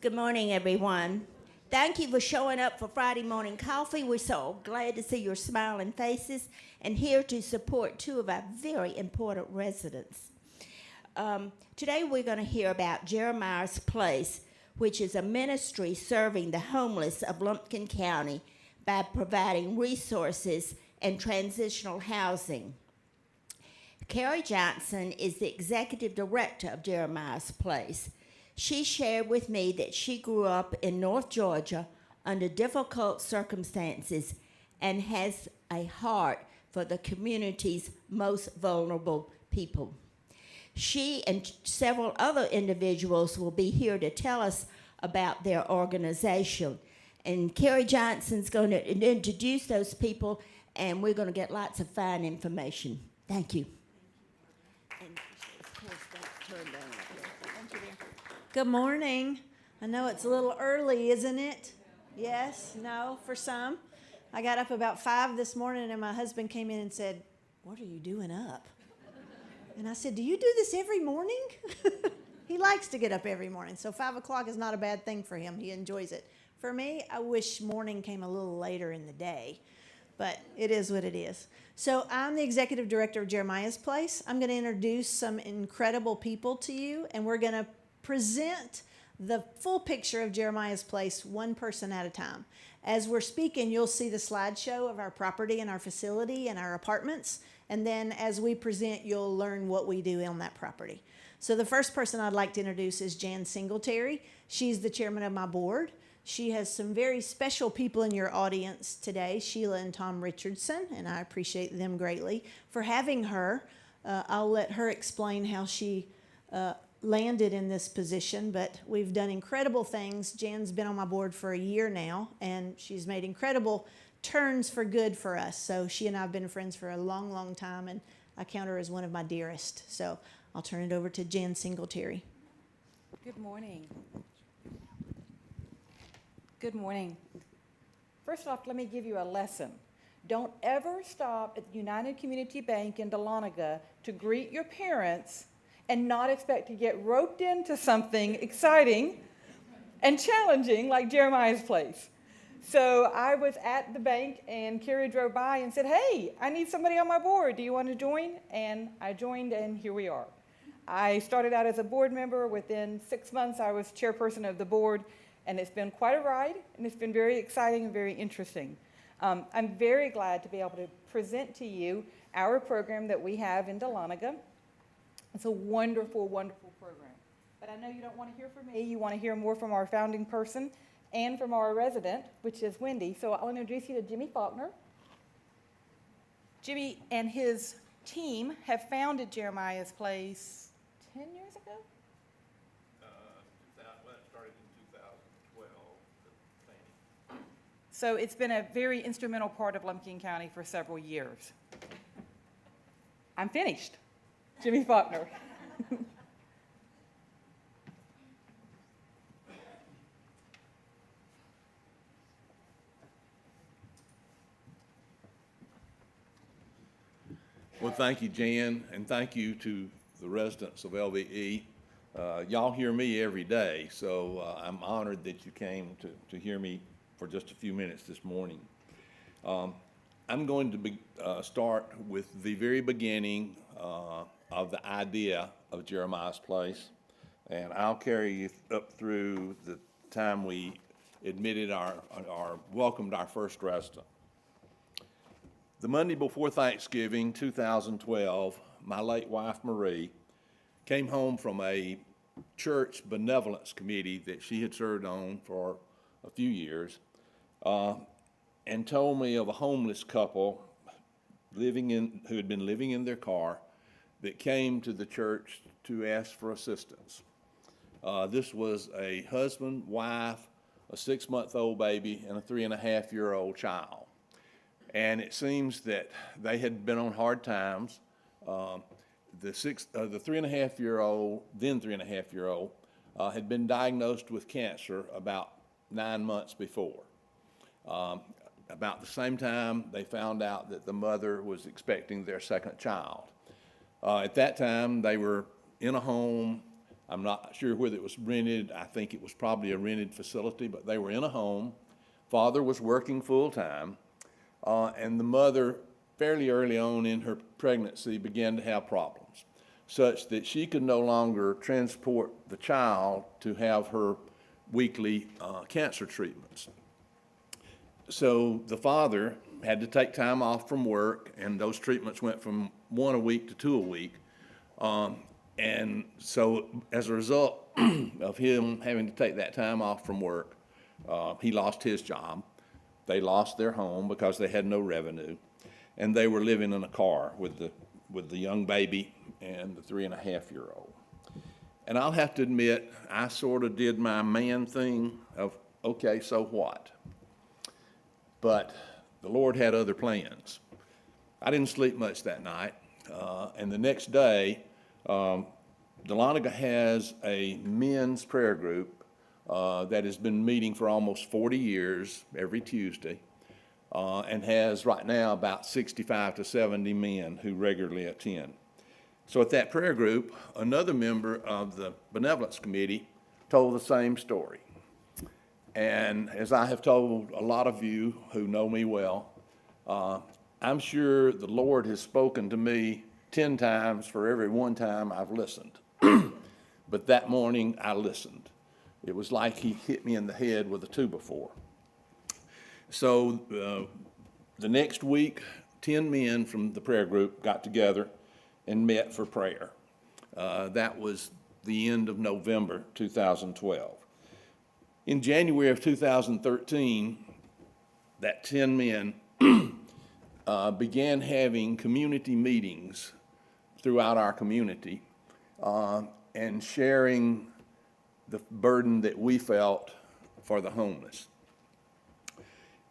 Good morning, everyone. Thank you for showing up for Friday morning coffee. We're so glad to see your smiling faces and here to support two of our very important residents. Today, we're going to hear about Jeremiah's Place, which is a ministry serving the homeless of Lumpkin County by providing resources and transitional housing. Carrie Johnson is the executive director of Jeremiah's Place. She shared with me that she grew up in North Georgia under difficult circumstances and has a heart for the community's most vulnerable people. She and several other individuals will be here to tell us about their organization. And Carrie Johnson's going to introduce those people, and we're going to get lots of fine information. Thank you. And of course, don't turn down up here. Thank you, dear. Good morning. I know it's a little early, isn't it? Yes? No? For some? I got up about 5 this morning and my husband came in and said, "What are you doing up?" And I said, "Do you do this every morning?" He likes to get up every morning, so 5 o'clock is not a bad thing for him. He enjoys it. For me, I wish morning came a little later in the day, but it is what it is. So I'm the executive director of Jeremiah's Place. I'm going to introduce some incredible people to you, and we're going to present the full picture of Jeremiah's Place one person at a time. As we're speaking, you'll see the slideshow of our property and our facility and our apartments. And then as we present, you'll learn what we do on that property. So the first person I'd like to introduce is Jan Singletary. She's the chairman of my board. She has some very special people in your audience today, Sheila and Tom Richardson, and I appreciate them greatly for having her. I'll let her explain how she landed in this position, but we've done incredible things. Jan's been on my board for a year now, and she's made incredible turns for good for us. So she and I have been friends for a long, long time, and I count her as one of my dearest. So I'll turn it over to Jan Singletary. Good morning. Good morning. First off, let me give you a lesson. Don't ever stop at the United Community Bank in Dahlonega to greet your parents and not expect to get roped into something exciting and challenging like Jeremiah's Place. So I was at the bank and Carrie drove by and said, "Hey, I need somebody on my board. Do you want to join?" And I joined, and here we are. I started out as a board member. Within 6 months, I was chairperson of the board, and it's been quite a ride, and it's been very exciting and very interesting. I'm very glad to be able to present to you our program that we have in Dahlonega. It's a wonderful, wonderful program. But I know you don't want to hear from me. You want to hear more from our founding person and from our resident, which is Wendy. So I'll introduce you to Jimmy Faulkner. Jimmy and his team have founded Jeremiah's Place 10 years ago? Well, it started in 2012, the planning. So it's been a very instrumental part of Lumpkin County for several years. I'm finished. Jimmy Faulkner. Well, thank you, Jan, and thank you to the residents of LVE. Y'all hear me every day, so I'm honored that you came to hear me for just a few minutes this morning. I'm going to start with the very beginning of the idea of Jeremiah's Place, and I'll carry you up through the time we admitted welcomed our first resident. The Monday before Thanksgiving, 2012, my late wife, Marie, came home from a church benevolence committee that she had served on for a few years, and told me of a homeless couple who had been living in their car that came to the church to ask for assistance. This was a husband, wife, a 6-month-old baby, and a 3.5-year-old child. And it seems that they had been on hard times. The 3.5-year-old, then 3.5-year-old, had been diagnosed with cancer about 9 months before. About the same time, they found out that the mother was expecting their second child. At that time, they were in a home I'm not sure whether it was rented. I think it was probably a rented facility, but they were in a home. Father was working full-time, and the mother, fairly early on in her pregnancy, began to have problems, such that she could no longer transport the child to have her weekly cancer treatments. So the father had to take time off from work, and those treatments went from 1 a week to 2 a week. And so as a result of him having to take that time off from work, he lost his job. They lost their home because they had no revenue, and they were living in a car with the young baby and the 3.5-year-old. And I'll have to admit, I sort of did my man thing of, okay, so what? But the Lord had other plans. I didn't sleep much that night, and the next day, Dahlonega has a men's prayer group that has been meeting for almost 40 years every Tuesday, and has right now about 65 to 70 men who regularly attend. So at that prayer group, another member of the benevolence committee told the same story. And as I have told a lot of you who know me well, I'm sure the Lord has spoken to me 10 times for every one time I've listened. But that morning I listened. It was like he hit me in the head with a 2x4. So the next week, 10 men from the prayer group got together and met for prayer. That was the end of November 2012. In January of 2013, that 10 men began having community meetings throughout our community and sharing the burden that we felt for the homeless.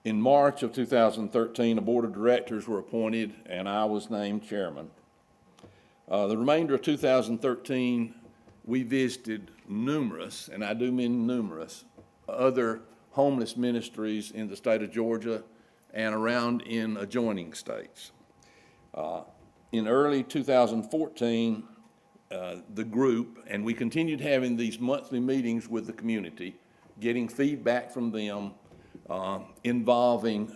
In March of 2013, a board of directors were appointed, and I was named chairman. The remainder of 2013, we visited numerous, and I do mean numerous, other homeless ministries in the state of Georgia and around in adjoining states. In early 2014, the group, and we continued having these monthly meetings with the community, getting feedback from them, involving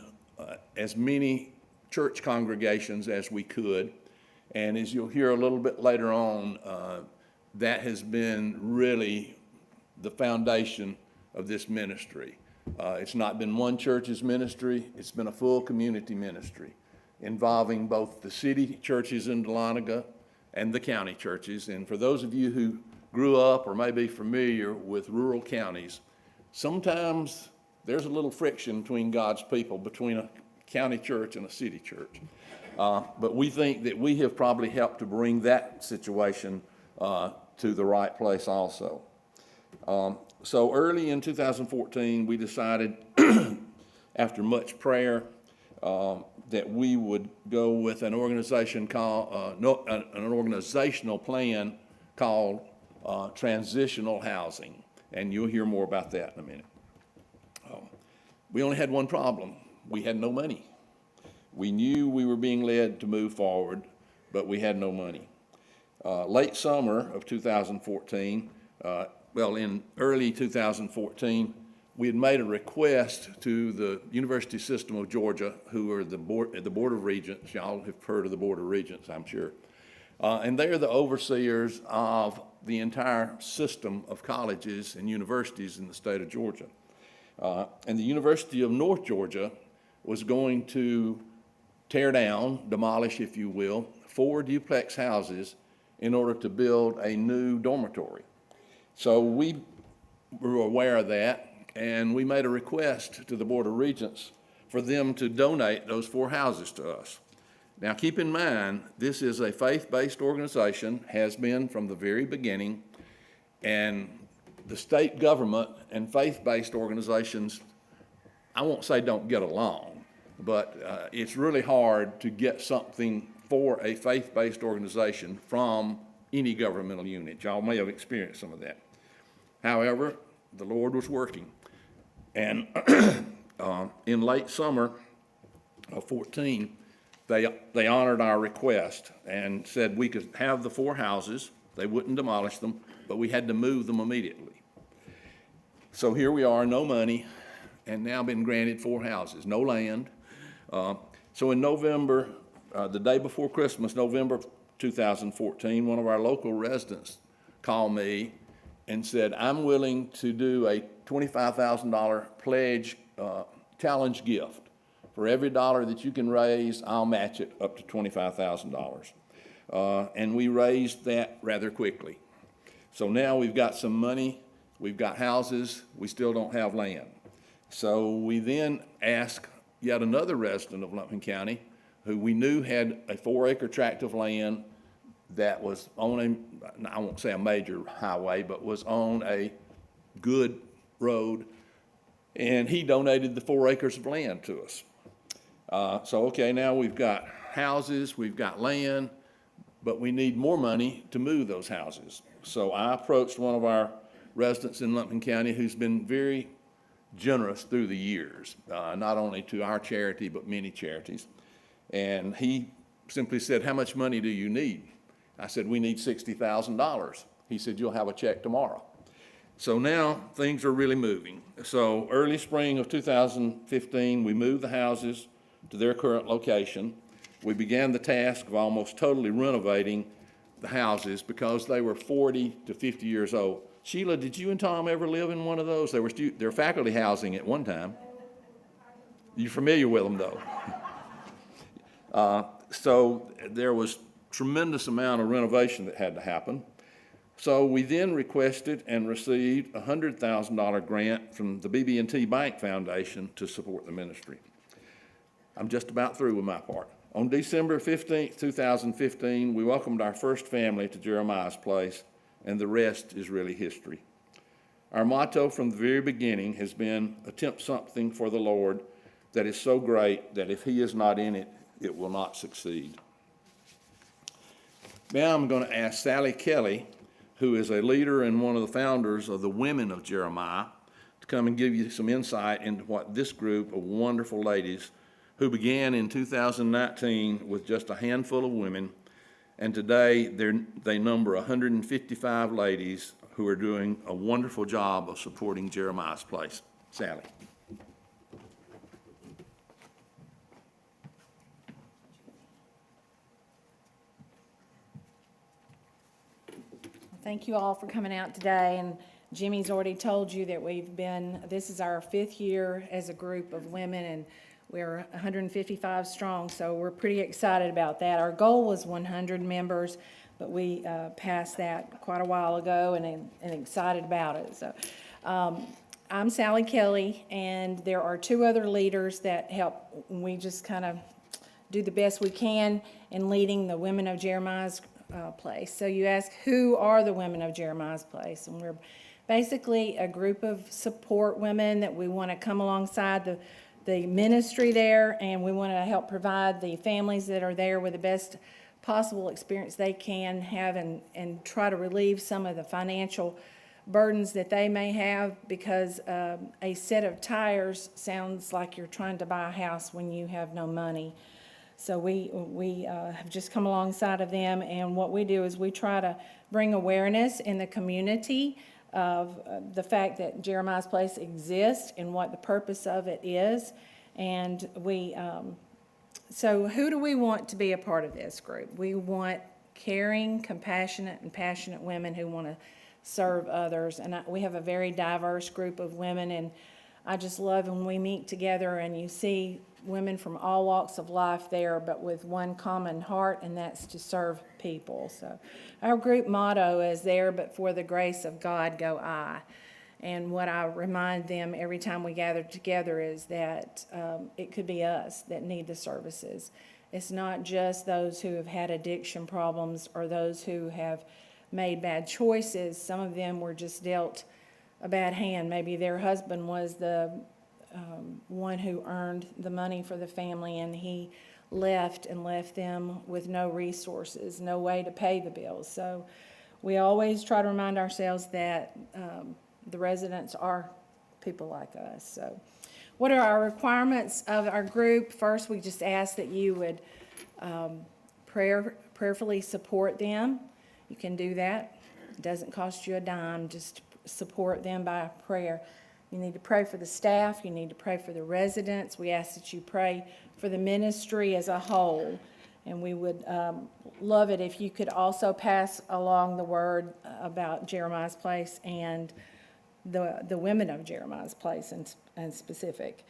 as many church congregations as we could. And as you'll hear a little bit later on, that has been really the foundation of this ministry. It's not been one church's ministry, it's been a full community ministry involving both the city churches in Dahlonega and the county churches. And for those of you who grew up or may be familiar with rural counties, sometimes there's a little friction between God's people, between a county church and a city church. But we think that we have probably helped to bring that situation to the right place also. So early in 2014, we decided, after much prayer, that we would go with an organization called an organizational plan called transitional housing, and you'll hear more about that in a minute. We only had one problem: we had no money. We knew we were being led to move forward, but we had no money. Late summer of 2014, in early 2014, we had made a request to the University System of Georgia, who are the Board of Regents. Y'all have heard of the Board of Regents, I'm sure. And they are the overseers of the entire system of colleges and universities in the state of Georgia. And the University of North Georgia was going to tear down, demolish, if you will, 4 duplex houses in order to build a new dormitory. So we were aware of that, and we made a request to the Board of Regents for them to donate those 4 houses to us. Now, keep in mind, this is a faith-based organization, has been from the very beginning, and the state government and faith-based organizations, I won't say don't get along, but it's really hard to get something for a faith-based organization from any governmental unit. Y'all may have experienced some of that. However, the Lord was working. And in late summer of 14, they honored our request and said we could have the 4 houses. They wouldn't demolish them, but we had to move them immediately. So here we are, no money, and now been granted 4 houses, no land. So in November, the day before Christmas, November 2014, one of our local residents called me and said, I'm willing to do a $25,000 pledge challenge gift. For every dollar that you can raise, I'll match it up to $25,000. And we raised that rather quickly. So now we've got some money, we've got houses, we still don't have land. So we then asked yet another resident of Lumpkin County who we knew had a 4-acre tract of land that was on a, I won't say a major highway, but was on a good road, and he donated the 4 acres of land to us. So, okay, now we've got houses, we've got land, but we need more money to move those houses. So I approached one of our residents in Lumpkin County who's been very generous through the years, not only to our charity, but many charities. And he simply said, how much money do you need? I said, we need $60,000. He said, you'll have a check tomorrow. So now things are really moving. So early spring of 2015, we moved the houses to their current location. We began the task of almost totally renovating the houses because they were 40 to 50 years old. Sheila, did you and Tom ever live in one of those? They were faculty housing at one time. You're familiar with them, though. So there was tremendous amount of renovation that had to happen. So we then requested and received a $100,000 grant from the BB&T Bank Foundation to support the ministry. I'm just about through with my part. On December 15th, 2015, we welcomed our first family to Jeremiah's Place, and the rest is really history. Our motto from the very beginning has been, attempt something for the Lord that is so great that if He is not in it, it will not succeed. Now I'm going to ask Sally Kelly, who is a leader and one of the founders of the Women of Jeremiah, to come and give you some insight into what this group of wonderful ladies who began in 2019 with just a handful of women, and today they number 155 ladies who are doing a wonderful job of supporting Jeremiah's Place. Sally. Thank you all for coming out today, and Jimmy's already told you that this is our 5th year as a group of women, and we're 155 strong, so we're pretty excited about that. Our goal was 100 members, but we passed that quite a while ago and excited about it. So I'm Sally Kelly, and there are 2 other leaders that help. We just kind of do the best we can in leading the Women of Jeremiah's Place. So you ask, who are the Women of Jeremiah's Place? And we're basically a group of support women that we want to come alongside the ministry there, and we want to help provide the families that are there with the best possible experience they can have, and try to relieve some of the financial burdens that they may have, because a set of tires sounds like you're trying to buy a house when you have no money. So we have just come alongside of them, and what we do is we try to bring awareness in the community of the fact that Jeremiah's Place exists and what the purpose of it is. And so who do we want to be a part of this group? We want caring, compassionate, and passionate women who want to serve others. And we have a very diverse group of women, and I just love when we meet together and you see women from all walks of life there, but with one common heart, and that's to serve people. So our group motto is, there but for the grace of God go I. And what I remind them every time we gather together is that it could be us that need the services. It's not just those who have had addiction problems or those who have made bad choices. Some of them were just dealt a bad hand. Maybe their husband was the one who earned the money for the family, and he left them with no resources, no way to pay the bills. So we always try to remind ourselves that the residents are people like us. So what are our requirements of our group? First, we just ask that you would prayerfully support them. You can do that It doesn't cost you a dime, just support them by prayer. You need to pray for the staff, you need to pray for the residents. We ask that you pray for the ministry as a whole. And we would love it if you could also pass along the word about Jeremiah's Place and the women of Jeremiah's Place in specific.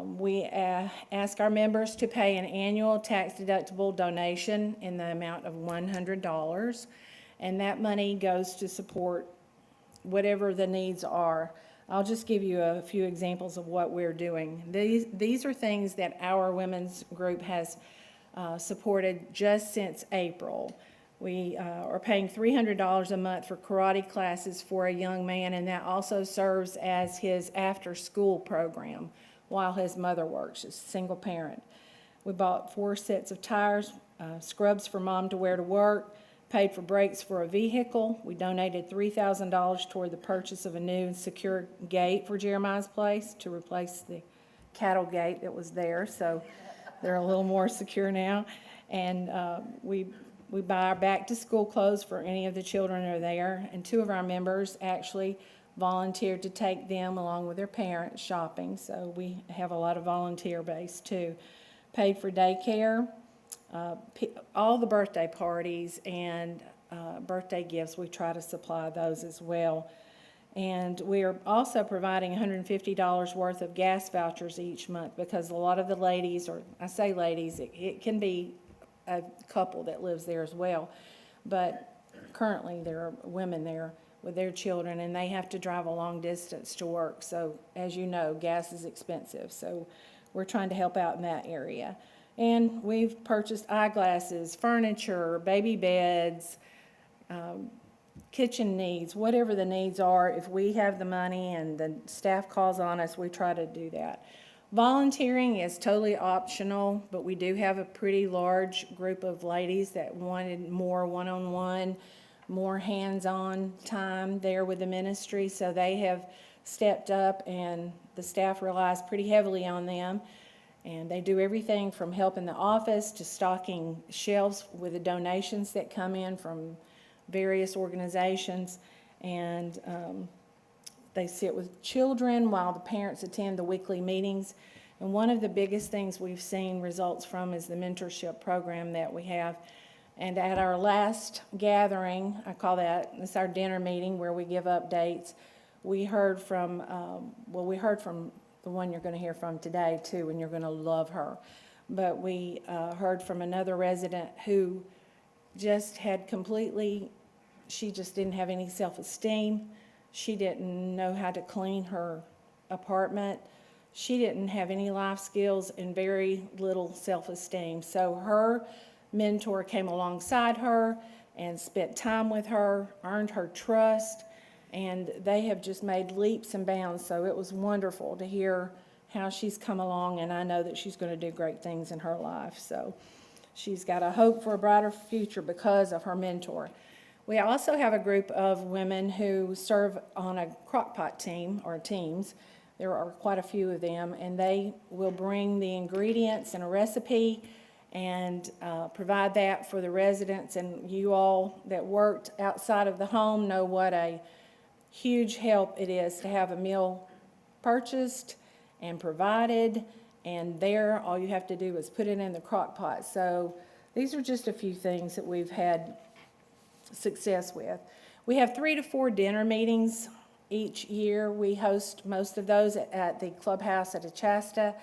We ask our members to pay an annual tax-deductible donation in the amount of $100, and that money goes to support whatever the needs are. I'll just give you a few examples of what we're doing. These are things that our women's group has supported just since April. We are paying $300 a month for karate classes for a young man, and that also serves as his after-school program while his mother works. She's a single parent. We bought 4 sets of tires, scrubs for mom to wear to work, paid for brakes for a vehicle. We donated $3,000 toward the purchase of a new and secure gate for Jeremiah's Place to replace the cattle gate that was there, so they're a little more secure now. And we buy our back-to-school clothes for any of the children that are there, and 2 of our members actually volunteered to take them along with their parents shopping, so we have a lot of volunteer base too. Paid for daycare, all the birthday parties and birthday gifts, we try to supply those as well. And we are also providing $150 worth of gas vouchers each month, because a lot of the ladies, or I say ladies, it can be a couple that lives there as well, but currently there are women there with their children, and they have to drive a long distance to work. So as you know, gas is expensive, so we're trying to help out in that area. And we've purchased eyeglasses, furniture, baby beds, kitchen needs, whatever the needs are. If we have the money and the staff calls on us, we try to do that. Volunteering is totally optional, but we do have a pretty large group of ladies that wanted more one-on-one, more hands-on time there with the ministry, so they have stepped up, and the staff relies pretty heavily on them. And they do everything from helping the office to stocking shelves with the donations that come in from various organizations. And they sit with children while the parents attend the weekly meetings. And one of the biggest things we've seen results from is the mentorship program that we have. And at our last gathering, I call that, it's our dinner meeting where we give updates. We heard from, the one you're going to hear from today too, and you're going to love her. But we heard from another resident who just had she just didn't have any self-esteem. She didn't know how to clean her apartment. She didn't have any life skills and very little self-esteem. So her mentor came alongside her and spent time with her, earned her trust, and they have just made leaps and bounds. So it was wonderful to hear how she's come along, and I know that she's going to do great things in her life. So she's got a hope for a brighter future because of her mentor. We also have a group of women who serve on a crockpot team, or teams. There are quite a few of them, and they will bring the ingredients and a recipe and provide that for the residents. And you all that worked outside of the home know what a huge help it is to have a meal purchased and provided, and there all you have to do is put it in the crock pot. So these are just a few things that we've had success with. We have 3 to 4 dinner meetings each year. We host most of those at the clubhouse at Achasta,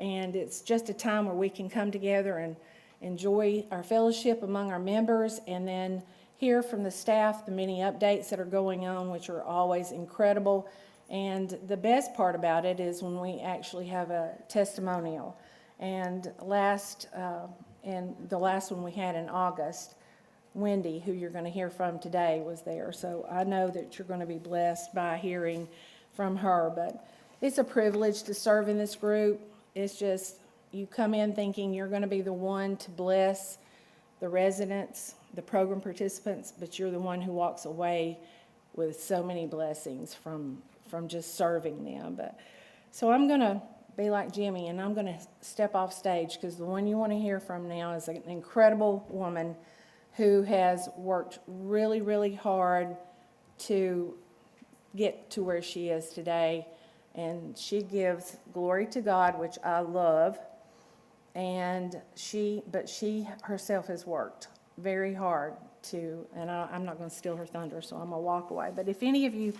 and it's just a time where we can come together and enjoy our fellowship among our members, and then hear from the staff the many updates that are going on, which are always incredible. And the best part about it is when we actually have a testimonial. And the last one we had in August, Wendy, who you're going to hear from today, was there. So I know that you're going to be blessed by hearing from her. But it's a privilege to serve in this group. It's just, you come in thinking you're going to be the one to bless the residents, the program participants, but you're the one who walks away with so many blessings from just serving them. But so I'm going to be like Jimmy, and I'm going to step off stage, because the one you want to hear from now is an incredible woman who has worked really, really hard to get to where she is today. And she gives glory to God, which I love. But she herself has worked very hard to, and I'm not going to steal her thunder, so I'm going to walk away. But if any of you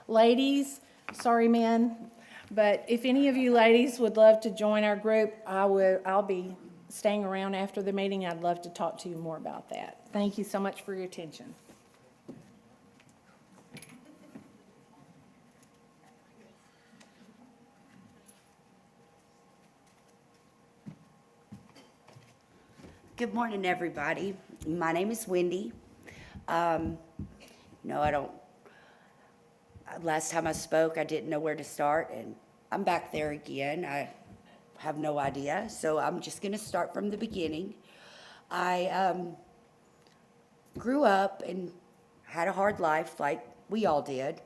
ladies, sorry men, but if any of you ladies would love to join our group, I'll be staying around after the meeting. I'd love to talk to you more about that. Thank you so much for your attention. Good morning, everybody. My name is Wendy. Last time I spoke, I didn't know where to start, and I'm back there again. I have no idea, so I'm just going to start from the beginning. I grew up and had a hard life like we all did.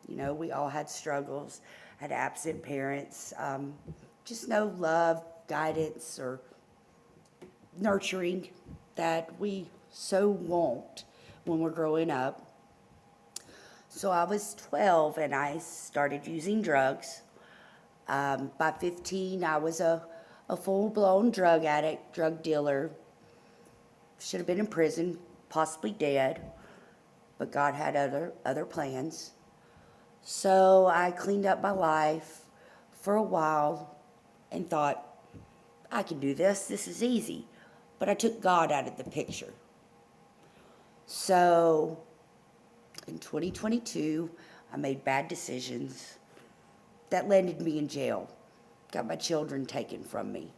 We all had struggles, had absent parents, just no love, guidance, or nurturing that we so want when we're growing up. So I was 12 and I started using drugs. By 15, I was a full-blown drug addict, drug dealer. Should have been in prison, possibly dead, but God had other plans. So I cleaned up my life for a while and thought, I can do this. This is easy. But I took God out of the picture. So in 2022, I made bad decisions that landed me in jail. Got my children taken from me.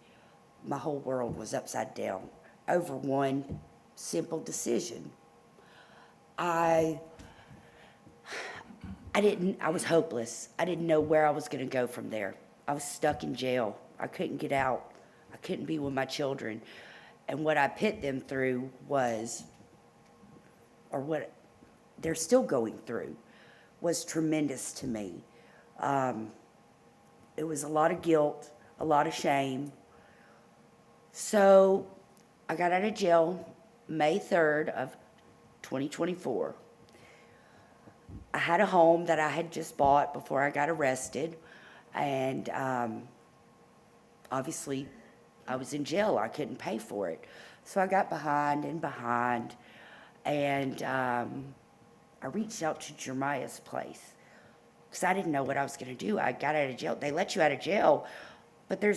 My whole world was upside down over one simple decision. I was hopeless. I didn't know where I was going to go from there. I was stuck in jail. I couldn't get out. I couldn't be with my children. And what I put them through was, or what they're still going through, was tremendous to me. It was a lot of guilt, a lot of shame. So I got out of jail May 3rd of 2024. I had a home that I had just bought before I got arrested, and obviously I was in jail. I couldn't pay for it. So I got behind, and I reached out to Jeremiah's place because I didn't know what I was going to do. I got out of jail. They let you out of jail, but they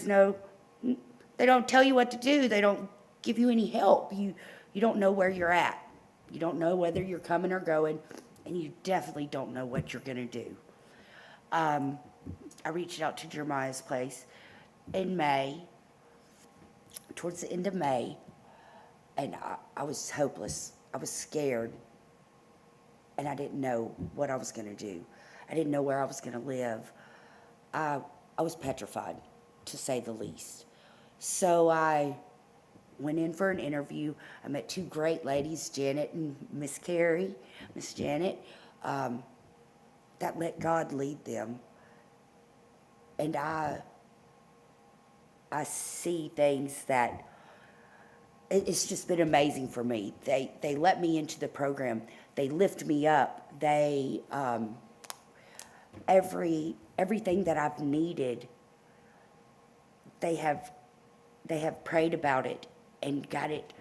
don't tell you what to do. They don't give you any help. You don't know where you're at. You don't know whether you're coming or going, and you definitely don't know what you're going to do. I reached out to Jeremiah's place in May, towards the end of May, and I was hopeless. I was scared, and I didn't know what I was going to do. I didn't know where I was going to live. I was petrified, to say the least. So I went in for an interview. I met two great ladies, Janet and Miss Carrie, Miss Janet, that let God lead them. And I see things that, it's just been amazing for me. They let me into the program. They lift me up. They, everything that I've needed, they have prayed about it and got it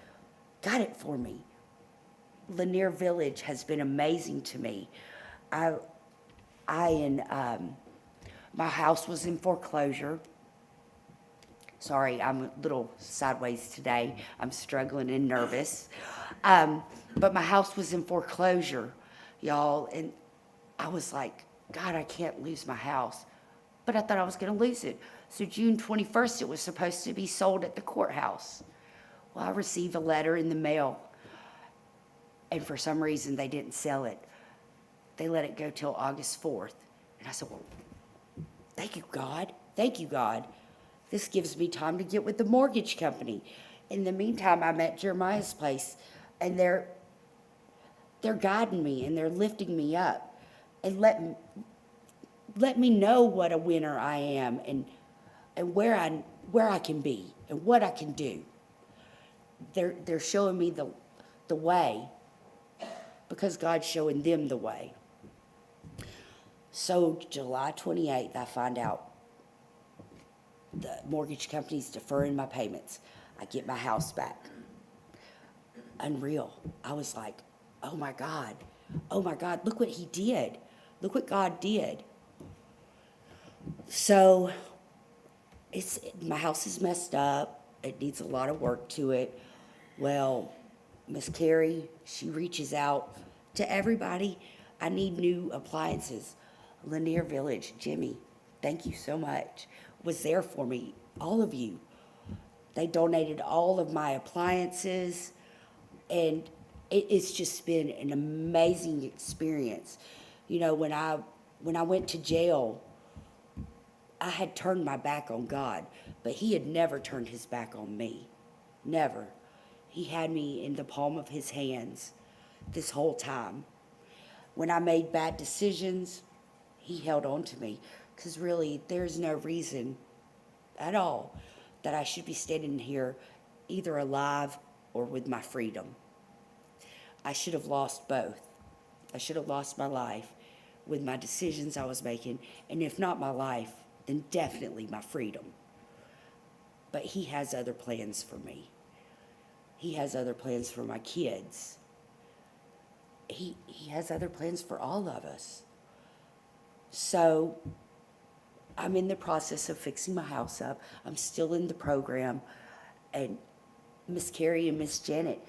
for me. Lanier Village has been amazing to me. My house was in foreclosure. Sorry, I'm a little sideways today. I'm struggling and nervous. But my house was in foreclosure, y'all, and I was like, God, I can't lose my house. But I thought I was going to lose it. So June 21st, it was supposed to be sold at the courthouse. Well, I received a letter in the mail, and for some reason, they didn't sell it. They let it go till August 4th. And I said, well, thank you, God. Thank you, God. This gives me time to get with the mortgage company. In the meantime, I'm at Jeremiah's place, and they're guiding me, and they're lifting me up, and let me know what a winner I am, and where I can be, and what I can do. They're showing me the way because God's showing them the way. So July 28th, I find out the mortgage company's deferring my payments. I get my house back. Unreal. I was like, oh my God, look what he did. Look what God did. So my house is messed up. It needs a lot of work to it. Well, Miss Carrie, she reaches out to everybody. I need new appliances. Lanier Village, Jimmy, thank you so much, was there for me. All of you. They donated all of my appliances, and it's just been an amazing experience. You know, when I went to jail, I had turned my back on God, but he had never turned his back on me. Never. He had me in the palm of his hands this whole time. When I made bad decisions, he held on to me, because really there's no reason at all that I should be standing here either alive or with my freedom. I should have lost both. I should have lost my life with my decisions I was making, and if not my life, then definitely my freedom. But he has other plans for me. He has other plans for my kids. He has other plans for all of us. So I'm in the process of fixing my house up. I'm still in the program. And Miss Carrie and Miss Janet,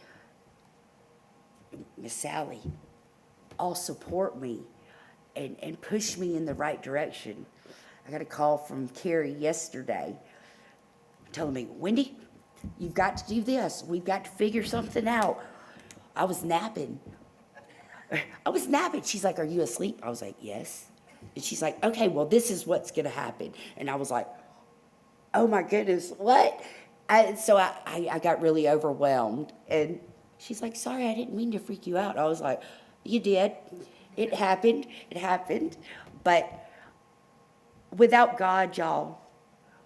Miss Sally, all support me and push me in the right direction. I got a call from Carrie yesterday telling me, Wendy, you've got to do this. We've got to figure something out. I was napping. She's like, are you asleep? I was like, yes. And she's like, okay, well, this is what's going to happen. And I was like, oh my goodness, what? So I got really overwhelmed. And she's like, sorry, I didn't mean to freak you out. I was like, you did. It happened. But without God, y'all,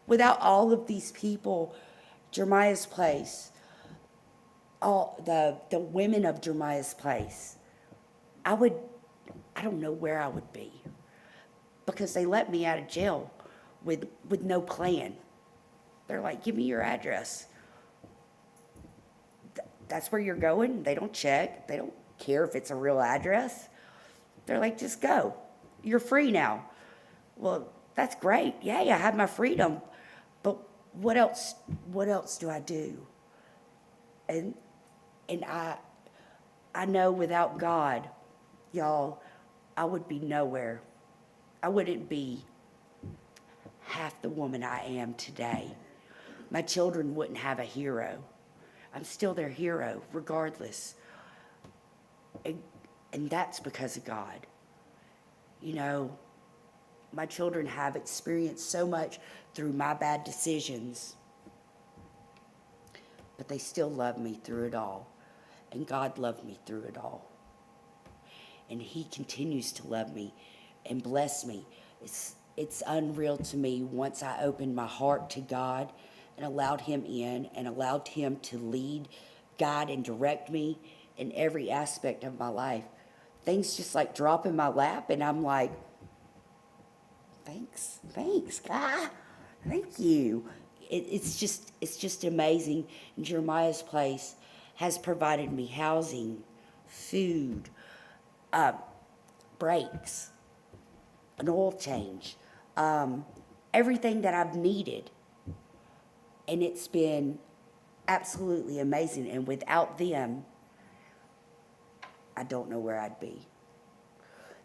without all of these people, Jeremiah's Place, all the women of Jeremiah's Place, I don't know where I would be, because they let me out of jail with no plan. They're like, give me your address. That's where you're going? They don't check. They don't care if it's a real address. They're like, just go. You're free now. Well, that's great. Yay, I have my freedom. But what else do I do? And I know without God, y'all, I would be nowhere. I wouldn't be half the woman I am today. My children wouldn't have a hero. I'm still their hero, regardless. And that's because of God. You know, my children have experienced so much through my bad decisions, but they still love me through it all. And God loved me through it all. And he continues to love me and bless me. It's unreal to me once I opened my heart to God and allowed him in and allowed him to lead, guide, and direct me in every aspect of my life. Things just like drop in my lap, and I'm like, thanks, God, thank you. It's just amazing. And Jeremiah's Place has provided me housing, food, breaks, an oil change, everything that I've needed. And it's been absolutely amazing. And without them, I don't know where I'd be.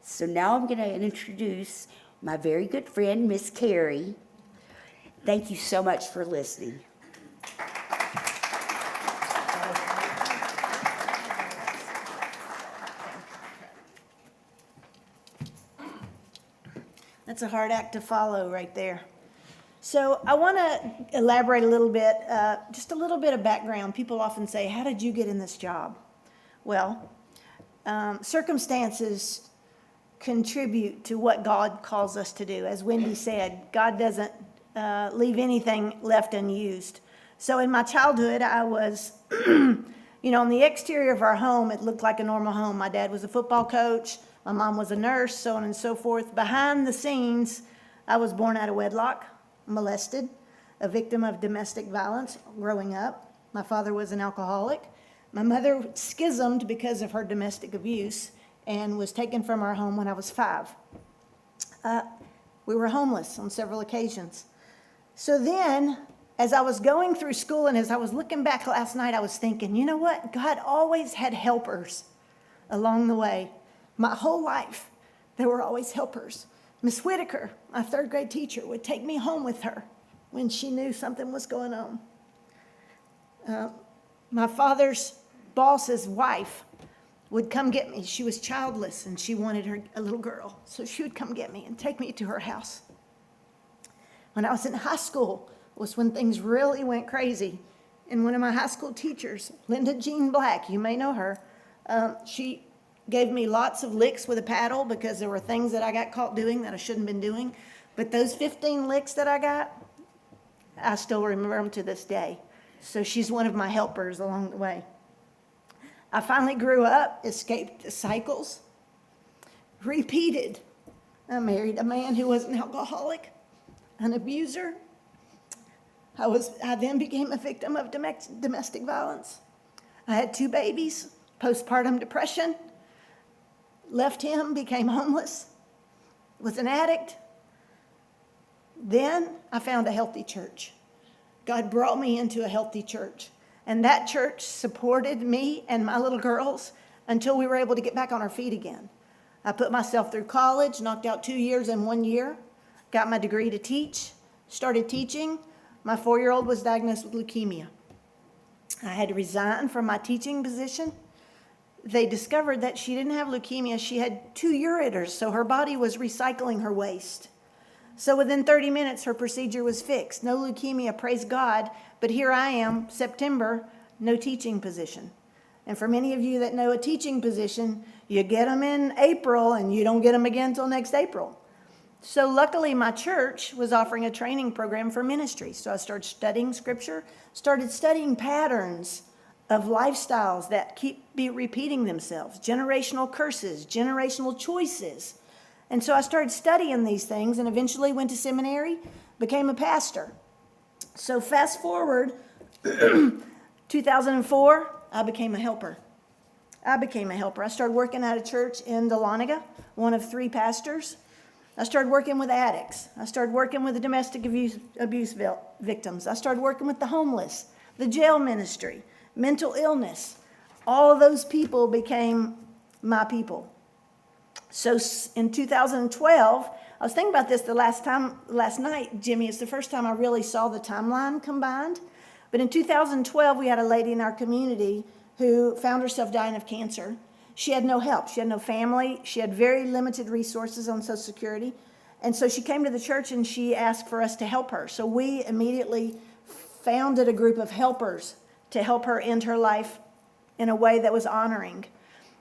So now I'm going to introduce my very good friend, Miss Carrie. Thank you so much for listening. That's a hard act to follow right there. So I want to elaborate a little bit, just a little bit of background. People often say, how did you get in this job? Well, circumstances contribute to what God calls us to do. As Wendy said, God doesn't leave anything left unused. So in my childhood, I was You know, on the exterior of our home, it looked like a normal home. My dad was a football coach. My mom was a nurse, so on and so forth. Behind the scenes, I was born out of wedlock, molested, a victim of domestic violence growing up. My father was an alcoholic. My mother schismed because of her domestic abuse and was taken from our home when I was 5. We were homeless on several occasions. So then, as I was going through school and as I was looking back last night, I was thinking, you know what? God always had helpers along the way. My whole life, there were always helpers. Miss Whitaker, my 3rd grade teacher, would take me home with her when she knew something was going on. My father's boss's wife would come get me. She was childless and she wanted a little girl. So she would come get me and take me to her house. When I was in high school was when things really went crazy. And one of my high school teachers, Linda Jean Black, you may know her, she gave me lots of licks with a paddle because there were things that I got caught doing that I shouldn't have been doing. But those 15 licks that I got, I still remember them to this day. So she's one of my helpers along the way. I finally grew up, escaped the cycles, repeated. I married a man who was an alcoholic, an abuser. I then became a victim of domestic violence. I had 2 babies, postpartum depression, left him, became homeless, was an addict. Then I found a healthy church. God brought me into a healthy church. And that church supported me and my little girls until we were able to get back on our feet again. I put myself through college, knocked out 2 years in 1 year, got my degree to teach, started teaching. My 4-year-old was diagnosed with leukemia. I had to resign from my teaching position. They discovered that she didn't have leukemia. She had 2 ureters, so her body was recycling her waste. So within 30 minutes, her procedure was fixed. No leukemia, praise God. But here I am, September, no teaching position. And for many of you that know a teaching position, you get them in April and you don't get them again until next April. So luckily, my church was offering a training program for ministry. So I started studying scripture, started studying patterns of lifestyles that be repeating themselves, generational curses, generational choices. And so I started studying these things and eventually went to seminary, became a pastor. So fast forward, 2004, I became a helper. I started working at a church in Dahlonega, one of 3 pastors. I started working with addicts. I started working with the domestic abuse victims. I started working with the homeless, the jail ministry, mental illness. All of those people became my people. So in 2012, I was thinking about this last night, Jimmy. It's the first time I really saw the timeline combined. But in 2012, we had a lady in our community who found herself dying of cancer. She had no help. She had no family. She had very limited resources on Social Security. And so she came to the church and she asked for us to help her. So we immediately founded a group of helpers to help her end her life in a way that was honoring.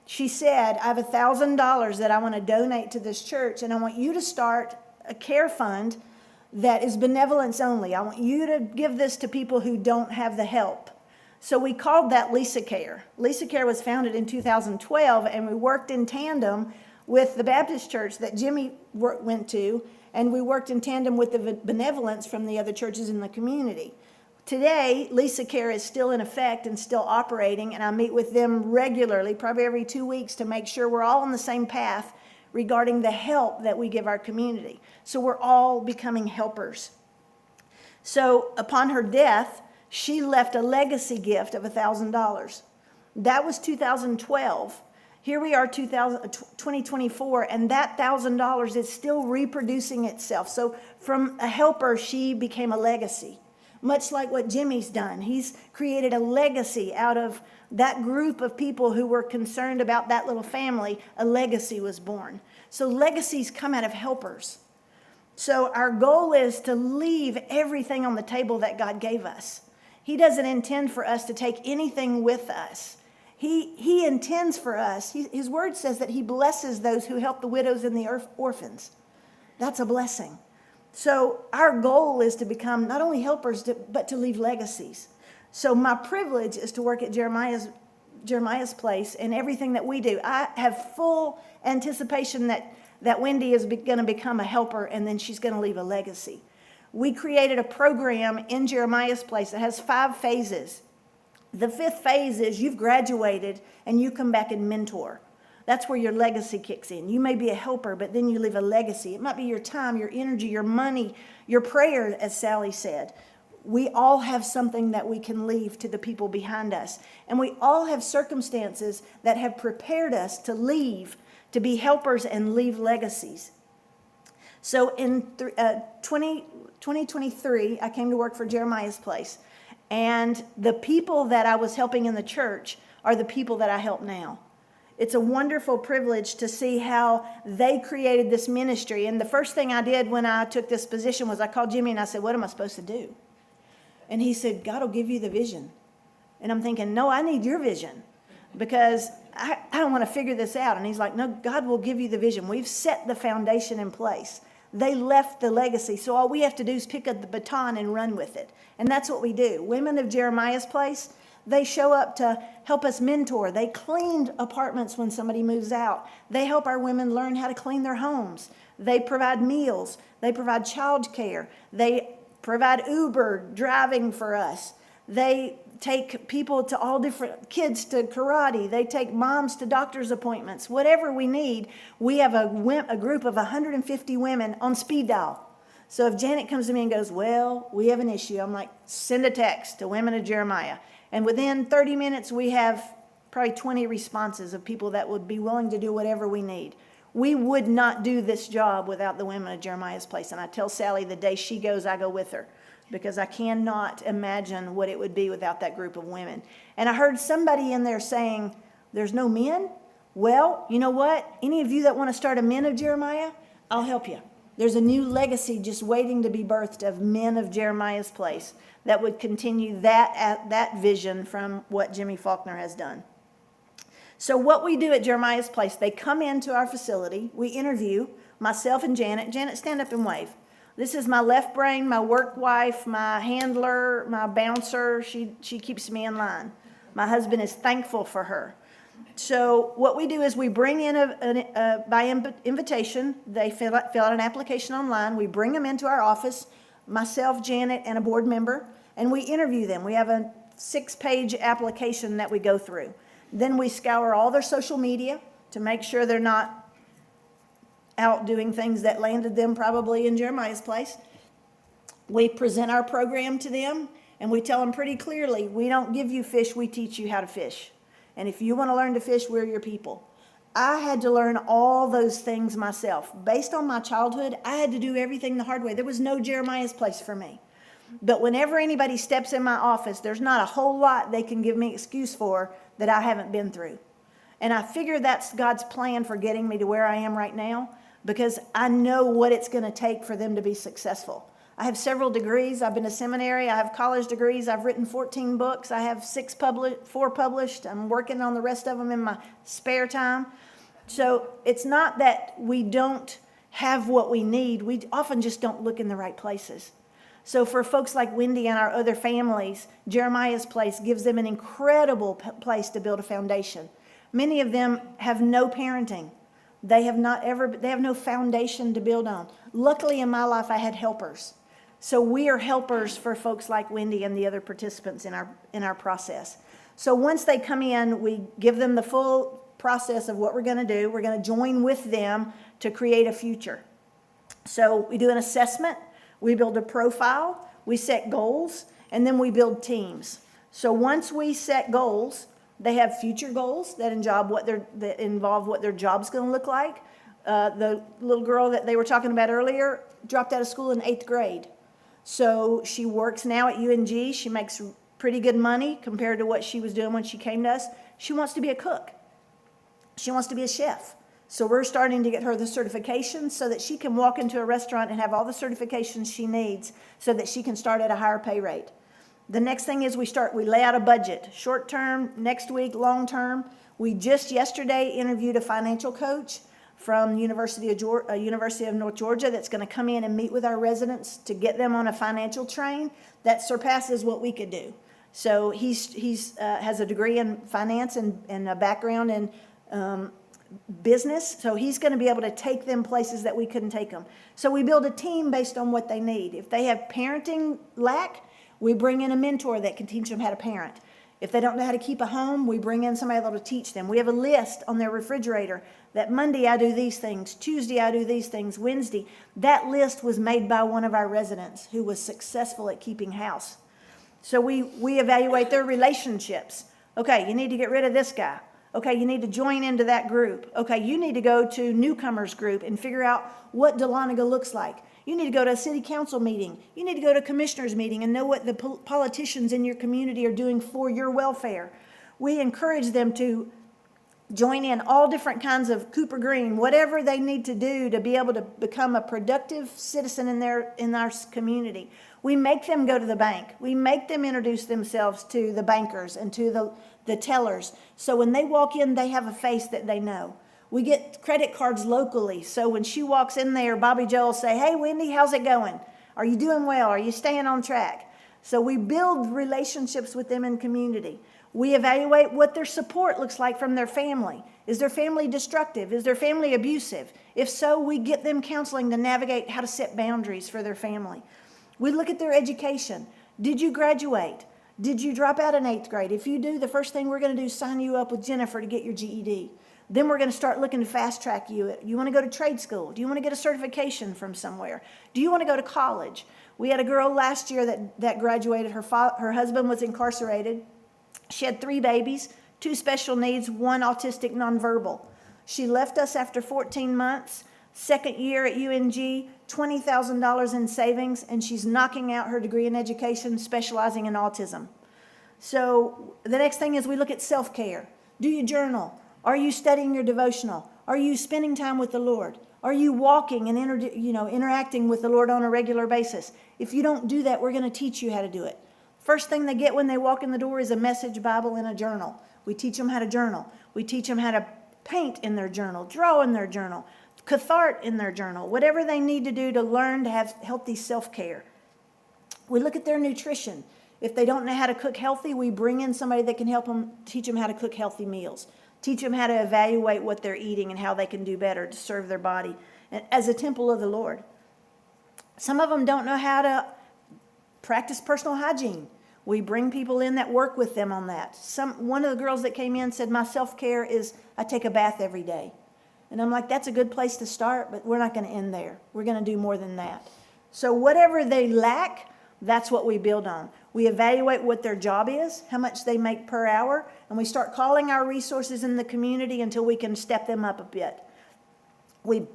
She said, I have $1,000 that I want to donate to this church, and I want you to start a care fund that is benevolence only. I want you to give this to people who don't have the help. So we called that Lisa Care. Lisa Care was founded in 2012, and we worked in tandem with the Baptist church that Jimmy went to, and we worked in tandem with the benevolence from the other churches in the community. Today, Lisa Care is still in effect and still operating, and I meet with them regularly, probably every 2 weeks, to make sure we're all on the same path regarding the help that we give our community. So we're all becoming helpers. So upon her death, she left a legacy gift of $1,000. That was 2012. Here we are, 2024, and that $1,000 is still reproducing itself. So from a helper, she became a legacy. Much like what Jimmy's done. He's created a legacy out of that group of people who were concerned about that little family. A legacy was born. So legacies come out of helpers. So our goal is to leave everything on the table that God gave us. He doesn't intend for us to take anything with us. He intends for us. His word says that he blesses those who help the widows and the orphans. That's a blessing. So our goal is to become not only helpers, but to leave legacies. So my privilege is to work at Jeremiah's Jeremiah's Place and everything that we do. I have full anticipation that Wendy is going to become a helper, and then she's going to leave a legacy. We created a program in Jeremiah's Place that has 5 phases. The 5th phase is you've graduated and you come back and mentor. That's where your legacy kicks in. You may be a helper, but then you leave a legacy. It might be your time, your energy, your money, your prayer, as Sally said. We all have something that we can leave to the people behind us. And we all have circumstances that have prepared us to leave, to be helpers and leave legacies. So in 2023, I came to work for Jeremiah's Place. And the people that I was helping in the church are the people that I help now. It's a wonderful privilege to see how they created this ministry. And the first thing I did when I took this position was I called Jimmy and I said, what am I supposed to do? And he said, God will give you the vision. And I'm thinking, no, I need your vision because I don't want to figure this out. And he's like, no, God will give you the vision. We've set the foundation in place. They left the legacy. So all we have to do is pick up the baton and run with it. And that's what we do. Women of Jeremiah's Place, they show up to help us mentor. They cleaned apartments when somebody moves out. They help our women learn how to clean their homes. They provide meals. They provide child care. They provide Uber driving for us. They take people to all different, kids to karate. They take moms to doctor's appointments. Whatever we need, we have a group of 150 women on speed dial. So if Janet comes to me and goes, well, we have an issue, I'm like, send a text to Women of Jeremiah. And within 30 minutes, we have probably 20 responses of people that would be willing to do whatever we need. We would not do this job without the Women of Jeremiah's Place. And I tell Sally the day she goes, I go with her. Because I cannot imagine what it would be without that group of women. And I heard somebody in there saying, there's no men? Well, you know what? Any of you that want to start a Men of Jeremiah, I'll help you. There's a new legacy just waiting to be birthed of Men of Jeremiah's Place that would continue that vision from what Jimmy Faulkner has done. So what we do at Jeremiah's Place, they come into our facility, we interview, myself and Janet. Janet, stand up and wave. This is my left brain, my work wife, my handler, my bouncer. She keeps me in line. My husband is thankful for her. So what we do is we bring in by invitation. They fill out an application online. We bring them into our office, myself, Janet, and a board member, and we interview them. We have a 6-page application that we go through. Then we scour all their social media to make sure they're not out doing things that landed them probably in Jeremiah's Place. We present our program to them, and we tell them pretty clearly, we don't give you fish, we teach you how to fish. And if you want to learn to fish, we're your people. I had to learn all those things myself. Based on my childhood, I had to do everything the hard way. There was no Jeremiah's Place for me. But whenever anybody steps in my office, there's not a whole lot they can give me excuse for that I haven't been through. And I figure that's God's plan for getting me to where I am right now, because I know what it's going to take for them to be successful. I have several degrees. I've been to seminary. I have college degrees. I've written 14 books. I have 4 published. I'm working on the rest of them in my spare time. So it's not that we don't have what we need. We often just don't look in the right places. So for folks like Wendy and our other families, Jeremiah's Place gives them an incredible place to build a foundation. Many of them have no parenting. They have no foundation to build on. Luckily in my life, I had helpers. So we are helpers for folks like Wendy and the other participants in our process. So once they come in, we give them the full process of what we're going to do. We're going to join with them to create a future. So we do an assessment, we build a profile, we set goals, and then we build teams. So once we set goals, they have future goals that involve what their job's going to look like. The little girl that they were talking about earlier dropped out of school in 8th grade. So she works now at UNG. She makes pretty good money compared to what she was doing when she came to us. She wants to be a cook. She wants to be a chef. So we're starting to get her the certifications so that she can walk into a restaurant and have all the certifications she needs so that she can start at a higher pay rate. The next thing is we lay out a budget, short term, next week, long term. We just yesterday interviewed a financial coach from University of North Georgia that's going to come in and meet with our residents to get them on a financial train that surpasses what we could do. So he's has a degree in finance and a background in business. So he's going to be able to take them places that we couldn't take them. So we build a team based on what they need. If they have parenting lack, we bring in a mentor that can teach them how to parent. If they don't know how to keep a home, we bring in somebody that'll teach them. We have a list on their refrigerator that Monday I do these things, Tuesday I do these things, Wednesday. That list was made by one of our residents who was successful at keeping house. So we evaluate their relationships. Okay, you need to get rid of this guy. Okay, you need to join into that group. Okay, you need to go to newcomers group and figure out what Dahlonega looks like. You need to go to a city council meeting. You need to go to a commissioners meeting and know what the politicians in your community are doing for your welfare. We encourage them to join in all different kinds of Cooper Green, whatever they need to do to be able to become a productive citizen in our community. We make them go to the bank. We make them introduce themselves to the bankers and to the tellers. So when they walk in, they have a face that they know. We get credit cards locally. So when she walks in there, Bobby Joe will say, "Hey, Wendy, how's it going? Are you doing well? Are you staying on track?" So we build relationships with them in community. We evaluate what their support looks like from their family. Is their family destructive? Is their family abusive? If so, we get them counseling to navigate how to set boundaries for their family. We look at their education. Did you graduate? Did you drop out in 8th grade? If you do, the first thing we're going to do is sign you up with Jennifer to get your GED. Then we're going to start looking to fast track you. You want to go to trade school? Do you want to get a certification from somewhere? Do you want to go to college? We had a girl last year that graduated. Her husband was incarcerated. She had 3 babies, 2 special needs, 1 autistic nonverbal. She left us after 14 months, second year at UNG, $20,000 in savings, and she's knocking out her degree in education, specializing in autism. So the next thing is we look at self-care. Do you journal? Are you studying your devotional? Are you spending time with the Lord? Are you walking and interacting with the Lord on a regular basis? If you don't do that, we're going to teach you how to do it. First thing they get when they walk in the door is a message Bible and a journal. We teach them how to journal. We teach them how to paint in their journal, draw in their journal, cathart in their journal, whatever they need to do to learn to have healthy self-care. We look at their nutrition. If they don't know how to cook healthy, we bring in somebody that can help them, teach them how to cook healthy meals, teach them how to evaluate what they're eating and how they can do better to serve their body as a temple of the Lord. Some of them don't know how to practice personal hygiene. We bring people in that work with them on that. One of the girls that came in said, "My self-care is I take a bath every day." And I'm like, that's a good place to start, but we're not going to end there. We're going to do more than that. So whatever they lack, that's what we build on. We evaluate what their job is, how much they make per hour, and we start calling our resources in the community until we can step them up a bit. We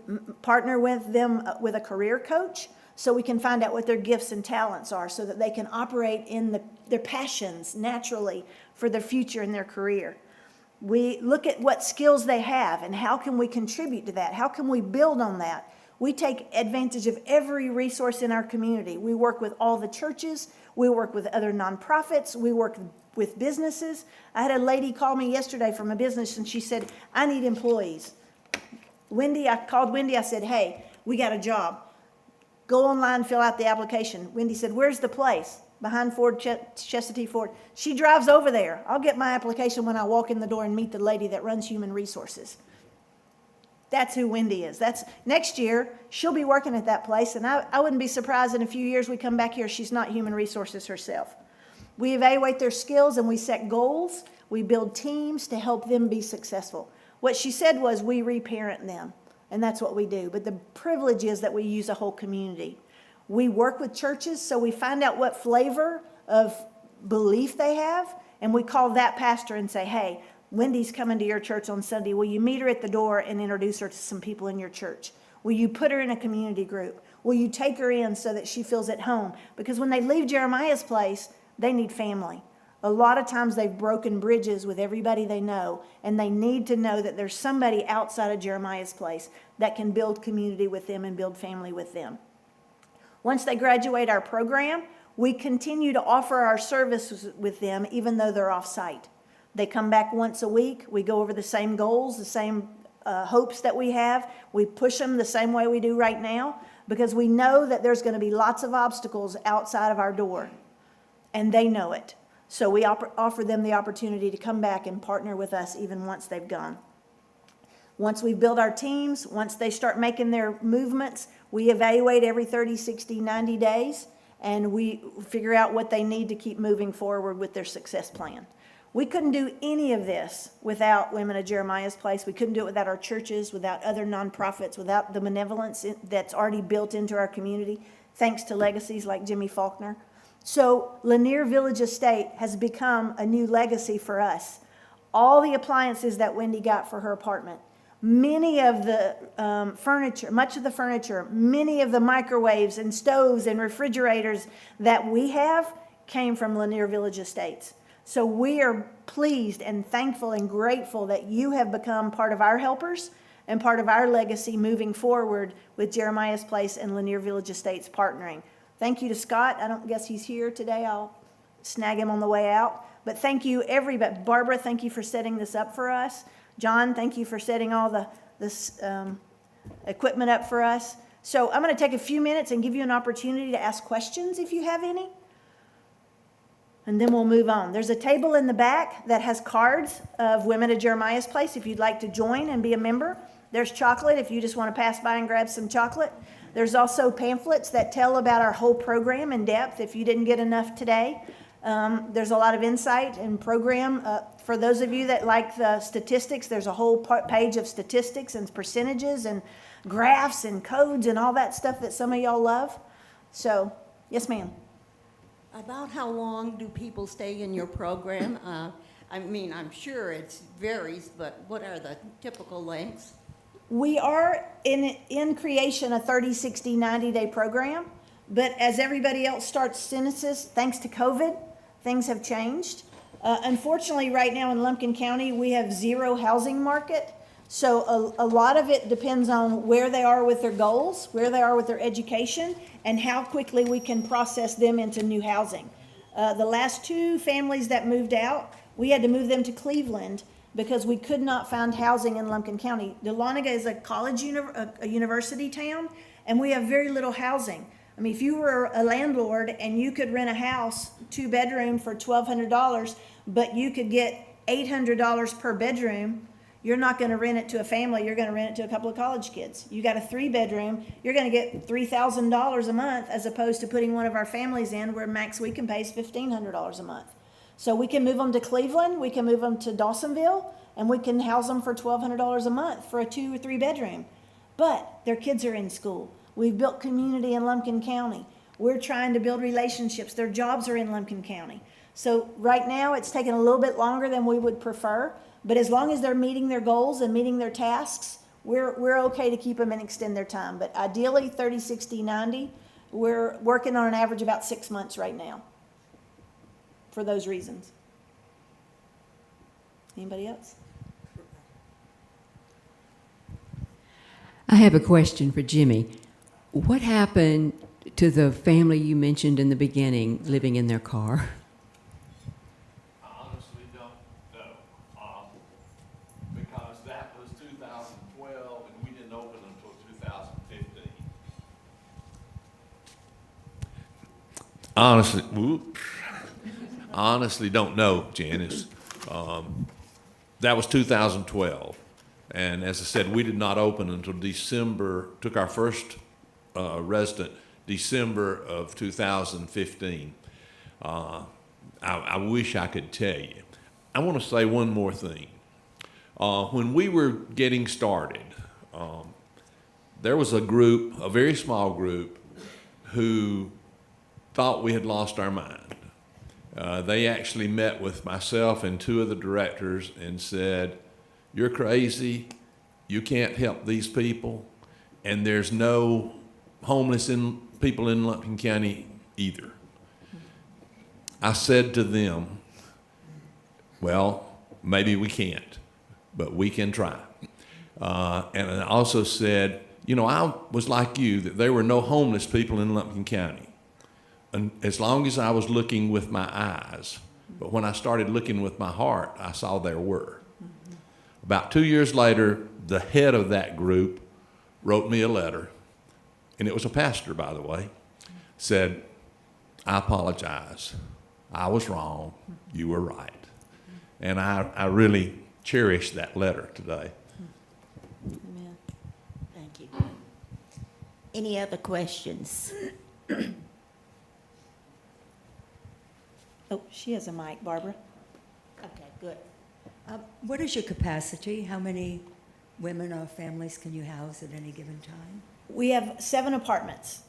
partner with them with a career coach so we can find out what their gifts and talents are so that they can operate in their passions naturally for their future and their career. We look at what skills they have and how can we contribute to that? How can we build on that? We take advantage of every resource in our community. We work with all the churches. We work with other nonprofits. We work with businesses. I had a lady call me yesterday from a business and she said, "I need employees." I called Wendy. I said, "Hey, we got a job. Go online, fill out the application." Wendy said, "Where's the place?" "Behind Ford, Chestatee Ford." She drives over there. I'll get my application when I walk in the door and meet the lady that runs human resources. That's who Wendy is. Next year, she'll be working at that place, and I wouldn't be surprised in a few years we come back here, she's not human resources herself. We evaluate their skills and we set goals. We build teams to help them be successful. What she said was we reparent them, and that's what we do. But the privilege is that we use a whole community. We work with churches, so we find out what flavor of belief they have, and we call that pastor and say, "Hey, Wendy's coming to your church on Sunday. Will you meet her at the door and introduce her to some people in your church? Will you put her in a community group? Will you take her in so that she feels at home?" Because when they leave Jeremiah's place, they need family. A lot of times they've broken bridges with everybody they know, and they need to know that there's somebody outside of Jeremiah's place that can build community with them and build family with them. Once they graduate our program, we continue to offer our services with them even though they're off-site. They come back once a week. We go over the same goals, the same hopes that we have. We push them the same way we do right now because we know that there's going to be lots of obstacles outside of our door, and they know it. So we offer them the opportunity to come back and partner with us even once they've gone. Once we build our teams, once they start making their movements, we evaluate every 30, 60, 90 days, and we figure out what they need to keep moving forward with their success plan. We couldn't do any of this without Women of Jeremiah's Place. We couldn't do it without our churches, without other nonprofits, without the benevolence that's already built into our community, thanks to legacies like Jimmy Faulkner. So Lanier Village Estate has become a new legacy for us. All the appliances that Wendy got for her apartment, many of the furniture, much of the furniture, many of the microwaves and stoves and refrigerators that we have came from Lanier Village Estates. So we are pleased and thankful and grateful that you have become part of our helpers and part of our legacy moving forward with Jeremiah's Place and Lanier Village Estates partnering. Thank you to Scott. I don't guess he's here today. I'll snag him on the way out. But thank you, everybody. Barbara, thank you for setting this up for us. John, thank you for setting all this equipment up for us. So I'm going to take a few minutes and give you an opportunity to ask questions if you have any. And then we'll move on. There's a table in the back that has cards of Women of Jeremiah's Place if you'd like to join and be a member. There's chocolate if you just want to pass by and grab some chocolate. There's also pamphlets that tell about our whole program in depth if you didn't get enough today. There's a lot of insight and program. For those of you that like the statistics, there's a whole page of statistics and percentages and graphs and codes and all that stuff that some of y'all love. So, yes, ma'am. About how long do people stay in your program? I mean, I'm sure it varies, but what are the typical lengths? We are in creation a 30, 60, 90-day program, but as everybody else starts censuses, thanks to COVID, things have changed. Unfortunately, right now in Lumpkin County, we have zero housing market. So a lot of it depends on where they are with their goals, where they are with their education, and how quickly we can process them into new housing. The last two families that moved out, we had to move them to Cleveland because we could not find housing in Lumpkin County. Dahlonega is a college, a university town, and we have very little housing. I mean, if you were a landlord and you could rent a house, 2-bedroom for $1,200, but you could get $800 per bedroom, you're not going to rent it to a family. You're going to rent it to a couple of college kids. You got a 3-bedroom, you're going to get $3,000 a month as opposed to putting one of our families in where max we can pay is $1,500 a month. So we can move them to Cleveland, we can move them to Dawsonville, and we can house them for $1,200 a month for a 2 or 3-bedroom. But their kids are in school. We've built community in Lumpkin County. We're trying to build relationships. Their jobs are in Lumpkin County. So right now it's taken a little bit longer than we would prefer, but as long as they're meeting their goals and meeting their tasks, we're okay to keep them and extend their time. But ideally 30, 60, 90, we're working on an average about 6 months right now for those reasons. Anybody else? I have a question for Jimmy. What happened to the family you mentioned in the beginning living in their car? I honestly don't know, because that was 2012 and we didn't open until 2015. Honestly don't know, Janice. That was 2012. And as I said, we did not open until December, took our first resident December of 2015. I wish I could tell you. I want to say one more thing. When we were getting started, there was a group, a very small group, who thought we had lost our mind. They actually met with myself and 2 of the directors and said, "You're crazy, you can't help these people, and there's no homeless people in Lumpkin County either." I said to them, well, maybe we can't, but we can try. And I also said, you know, I was like you, that there were no homeless people in Lumpkin County. And as long as I was looking with my eyes, but when I started looking with my heart, I saw there were. About 2 years later, the head of that group wrote me a letter, and it was a pastor, by the way, said, "I apologize. I was wrong. You were right. And I really cherish that letter today. Amen. Thank you. Any other questions? Oh, she has a mic, Barbara. Okay, good. What is your capacity? How many women or families can you house at any given time? We have 7 apartments.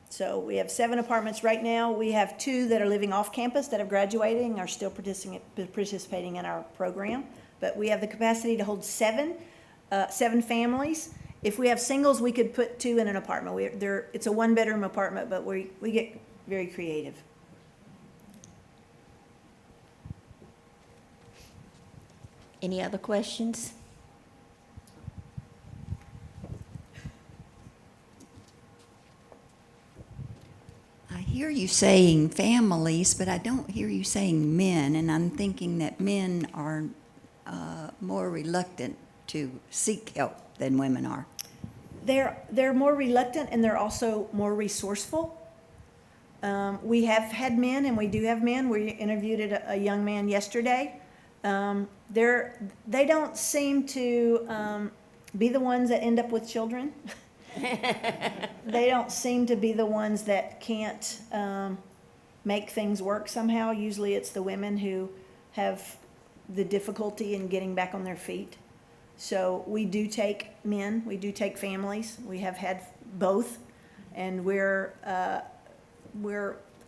So we have 7 apartments right now. We have 2 that are living off campus that have graduated and are still participating in our program. But we have the capacity to hold 7 families. If we have singles, we could put 2 in an apartment. It's a 1-bedroom apartment, but we get very creative. Any other questions? I hear you saying families, but I don't hear you saying men, and I'm thinking that men are more reluctant to seek help than women are. They're more reluctant and they're also more resourceful. We have had men and we do have men. We interviewed a young man yesterday. They don't seem to be the ones that end up with children. They don't seem to be the ones that can't make things work somehow. Usually it's the women who have the difficulty in getting back on their feet. So we do take men, we do take families. We have had both, and we're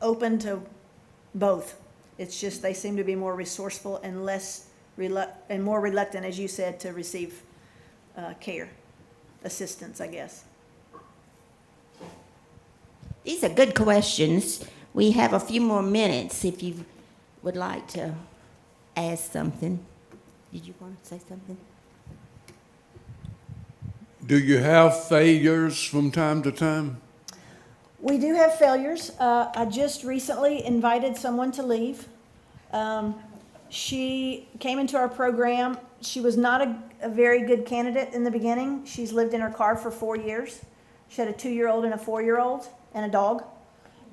open to both. It's just they seem to be more resourceful and more reluctant, as you said, to receive care, assistance, I guess. These are good questions. We have a few more minutes if you would like to ask something. Did you want to say something? Do you have failures from time to time? We do have failures. I just recently invited someone to leave. She came into our program. She was not a very good candidate in the beginning. She's lived in her car for 4 years. She had a 2-year-old and a 4-year-old and a dog.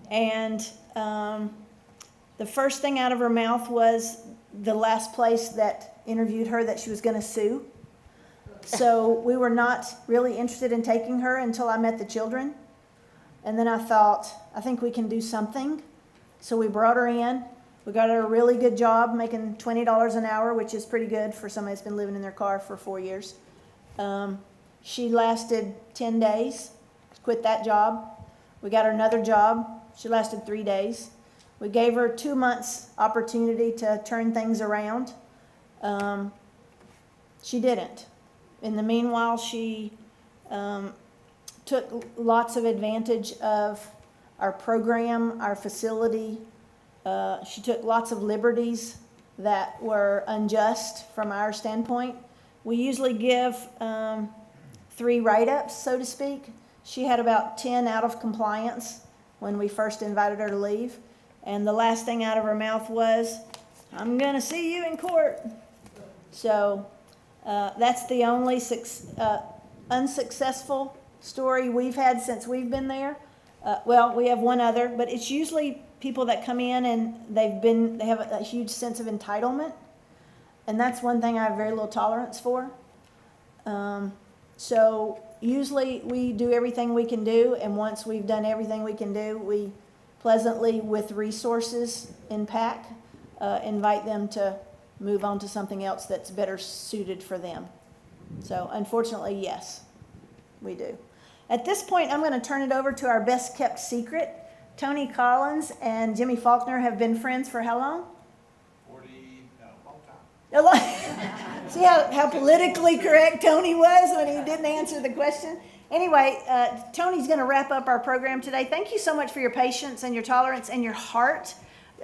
And the first thing out of her mouth was the last place that interviewed her that she was going to sue. So we were not really interested in taking her until I met the children. And then I thought, I think we can do something. So we brought her in. We got her a really good job, making $20 an hour, which is pretty good for somebody that's been living in their car for 4 years. She lasted 10 days, quit that job. We got her another job. She lasted 3 days. We gave her 2 months opportunity to turn things around. She didn't. In the meanwhile, she took lots of advantage of our program, our facility. She took lots of liberties that were unjust from our standpoint. We usually give 3 write-ups, so to speak. She had about 10 out of compliance when we first invited her to leave. And the last thing out of her mouth was, "I'm gonna see you in court." So that's the only unsuccessful story we've had since we've been there. Well, we have one other, but it's usually people that come in and they have a huge sense of entitlement, and that's one thing I have very little tolerance for. So usually we do everything we can do, and once we've done everything we can do, we pleasantly, with resources in PAC, invite them to move on to something else that's better suited for them. So unfortunately, yes, we do. At this point, I'm going to turn it over to our best kept secret. Tony Collins and Jimmy Faulkner have been friends for how long? A long time. See how politically correct Tony was when he didn't answer the question? Anyway, Tony's going to wrap up our program today. Thank you so much for your patience and your tolerance and your heart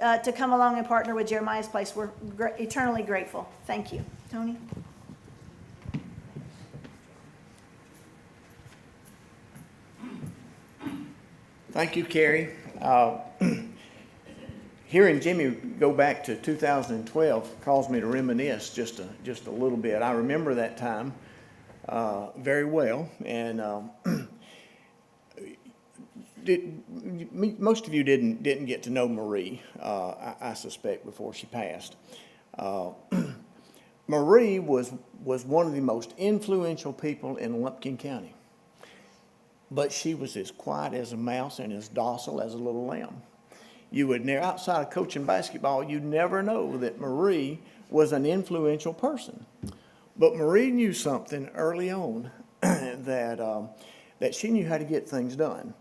to come along and partner with Jeremiah's Place. We're eternally grateful. Thank you. Tony? Thank you, Carrie. Hearing Jimmy go back to 2012 caused me to reminisce just a little bit. I remember that time very well, and most of you didn't get to know Marie, I suspect, before she passed. Marie was one of the most influential people in Lumpkin County. But she was as quiet as a mouse and as docile as a little lamb. You would never, outside of coaching basketball, you'd never know that Marie was an influential person. But Marie knew something early on that she knew how to get things done.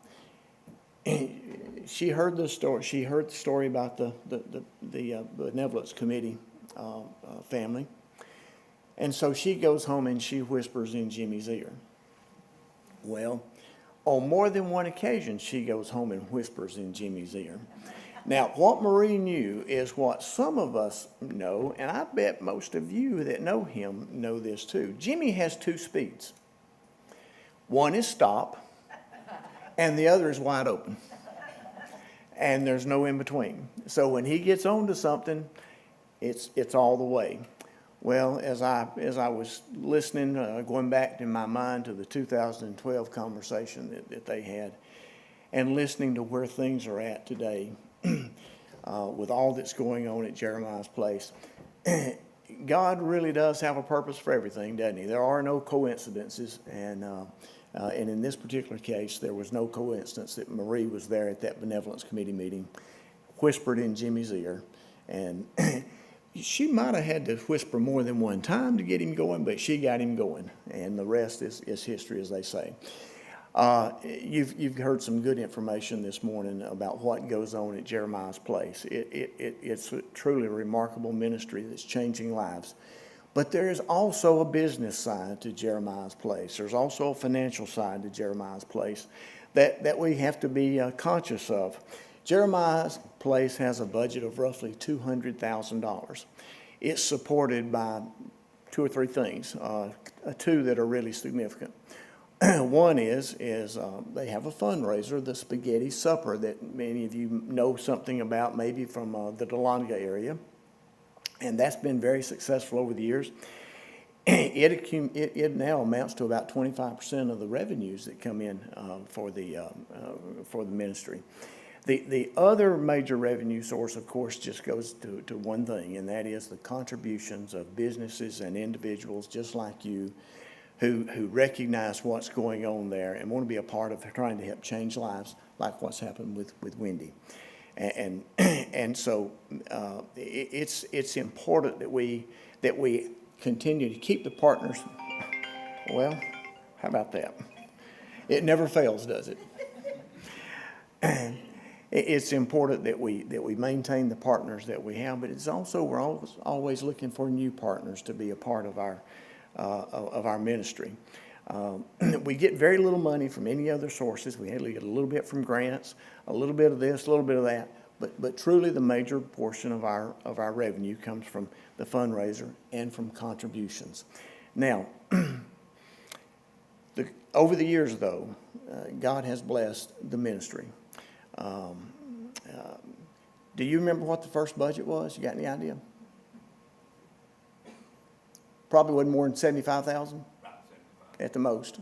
She heard the story. She heard the story about the benevolence committee family, and so she goes home and she whispers in Jimmy's ear. Well, on more than one occasion, she goes home and whispers in Jimmy's ear. Now, what Marie knew is what some of us know, and I bet most of you that know him know this too. Jimmy has two speeds. One is stop, and the other is wide open. And there's no in between. So when he gets on to something, it's all the way. Well, as I was listening, going back in my mind to the 2012 conversation that they had, and listening to where things are at today, with all that's going on at Jeremiah's place, God really does have a purpose for everything, doesn't he? There are no coincidences, and in this particular case, there was no coincidence that Marie was there at that benevolence committee meeting, whispered in Jimmy's ear, and she might have had to whisper more than one time to get him going, but she got him going, and the rest is history, as they say. You've heard some good information this morning about what goes on at Jeremiah's place. It's a truly remarkable ministry that's changing lives. But there is also a business side to Jeremiah's place. There's also a financial side to Jeremiah's place that we have to be conscious of. Jeremiah's place has a budget of roughly $200,000. It's supported by two or three things, two that are really significant. One is they have a fundraiser, the Spaghetti Supper, that many of you know something about, maybe from the Dahlonega area, and that's been very successful over the years. It now amounts to about 25% of the revenues that come in for the ministry. The other major revenue source, of course, just goes to one thing, and that is the contributions of businesses and individuals just like you who recognize what's going on there and want to be a part of trying to help change lives, like what's happened with Wendy. And so it's important that we continue to keep the partners. Well, how about that? It never fails, does it? It's important that we maintain the partners that we have, but it's also we're always looking for new partners to be a part of our ministry. We get very little money from any other sources. We only get a little bit from grants, a little bit of this, a little bit of that. But truly, the major portion of our revenue comes from the fundraiser and from contributions. Now, over the years, though, God has blessed the ministry. Do you remember what the first budget was? You got any idea? Probably wasn't more than $75,000 at the most,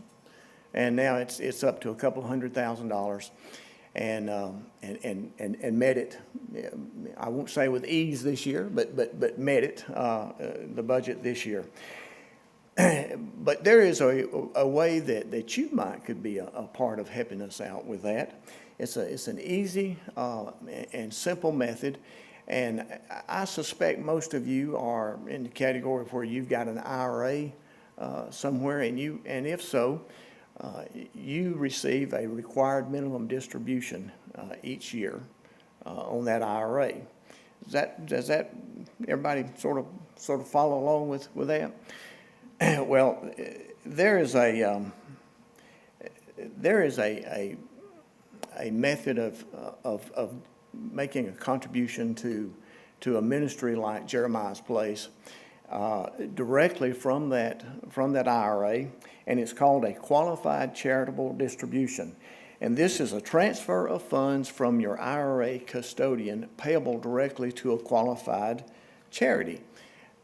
and now it's up to a couple $100,000, and met it. I won't say with ease this year, but met it the budget this year. But there is a way that you could be a part of helping us out with that. It's an easy and simple method, and I suspect most of you are in the category where you've got an IRA somewhere, and if so, you receive a required minimum distribution each year on that IRA. Does that everybody sort of follow along with that? Well, there is a method of making a contribution to a ministry like Jeremiah's Place directly from that IRA, and it's called a qualified charitable distribution. And this is a transfer of funds from your IRA custodian payable directly to a qualified charity.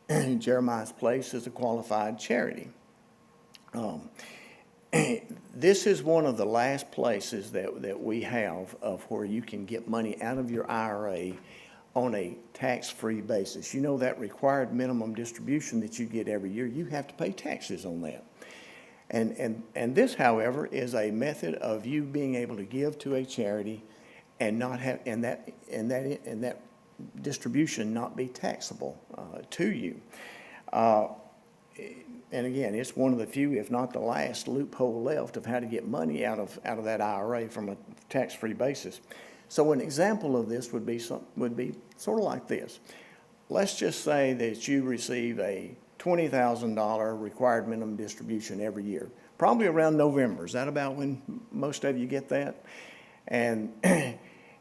Jeremiah's Place is a qualified charity. this is one of the last places that we have of where you can get money out of your IRA on a tax-free basis. You know that required minimum distribution that you get every year, you have to pay taxes on that. And this, however, is a method of you being able to give to a charity and not have, and that distribution not be taxable to you. And again, it's one of the few, if not the last, loophole left of how to get money out of that IRA from a tax-free basis. So an example of this would be sort of like this. Let's just say that you receive a $20,000 required minimum distribution every year, probably around November. Is that about when most of you get that? And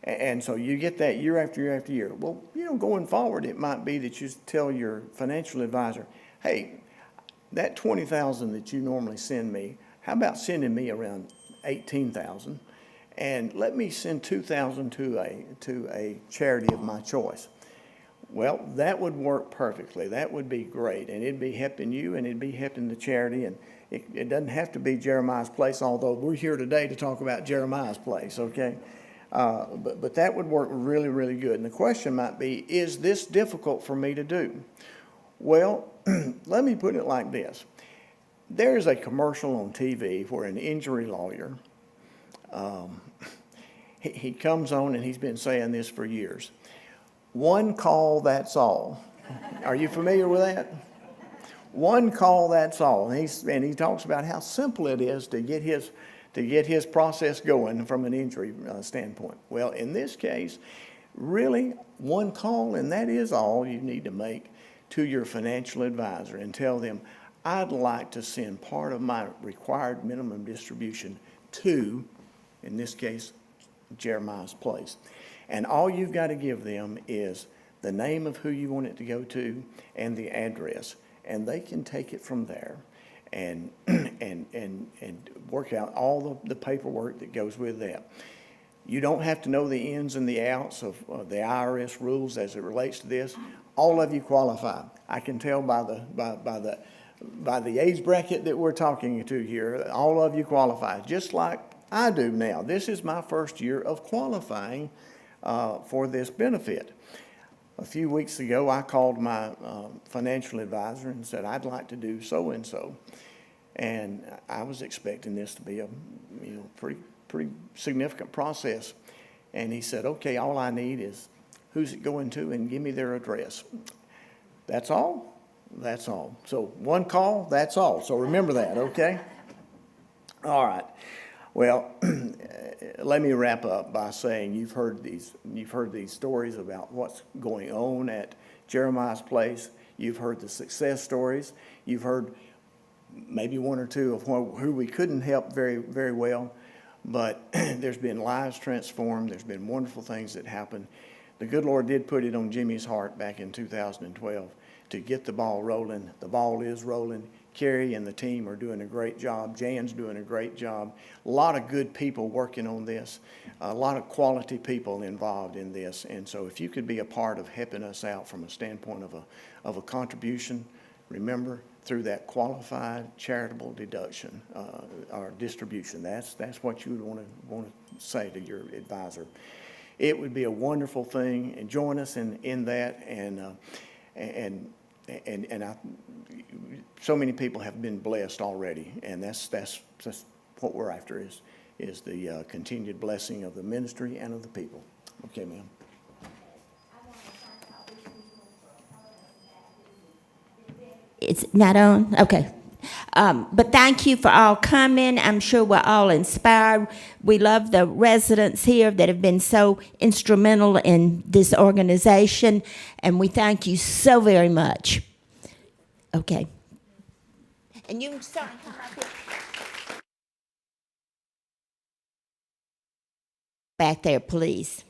and so you get that year after year after year. Well, going forward, it might be that you tell your financial advisor, hey, that $20,000 that you normally send me, how about sending me around $18,000, and let me send $2,000 to a charity of my choice. Well, that would work perfectly. That would be great, and it'd be helping you, and it'd be helping the charity. And it doesn't have to be Jeremiah's Place, although we're here today to talk about Jeremiah's Place. Okay, but that would work really, really good. And the question might be, is this difficult for me to do? Well, let me put it like this. There's a commercial on TV where an injury lawyer, he comes on and he's been saying this for years. One call, that's all. Are you familiar with that? One call, that's all. And he talks about how simple it is to get his process going from an injury standpoint. Well, in this case, really, one call, and that is all you need to make to your financial advisor and tell them, I'd like to send part of my required minimum distribution to, in this case, Jeremiah's Place. And all you've got to give them is the name of who you want it to go to and the address. And they can take it from there and work out all the paperwork that goes with that. You don't have to know the ins and the outs of the IRS rules as it relates to this. All of you qualify. I can tell by the age bracket that we're talking to here, all of you qualify, just like I do now. This is my first year of qualifying for this benefit. A few weeks ago, I called my financial advisor and said, I'd like to do so-and-so. And I was expecting this to be a pretty significant process. And he said, okay, all I need is who's it going to and give me their address. That's all? That's all. So one call, that's all. So remember that, okay? All right. Well, let me wrap up by saying you've heard these stories about what's going on at Jeremiah's Place. You've heard the success stories. You've heard maybe one or two of who we couldn't help very, very well. But there's been lives transformed. There's been wonderful things that happened. The good Lord did put it on Jimmy's heart back in 2012 to get the ball rolling. The ball is rolling. Carrie and the team are doing a great job. Jan's doing a great job. A lot of good people working on this. A lot of quality people involved in this. And so if you could be a part of helping us out from a standpoint of a contribution, remember, through that qualified charitable deduction or distribution. That's what you would want to say to your advisor. It would be a wonderful thing, and join us in that. And so many people have been blessed already, and that's what we're after is the continued blessing of the ministry and of the people. Okay, ma'am. It's not on? Okay. But thank you for all coming. I'm sure we're all inspired. We love the residents here that have been so instrumental in this organization, and we thank you so very much. Okay. And you can start. Back there, please.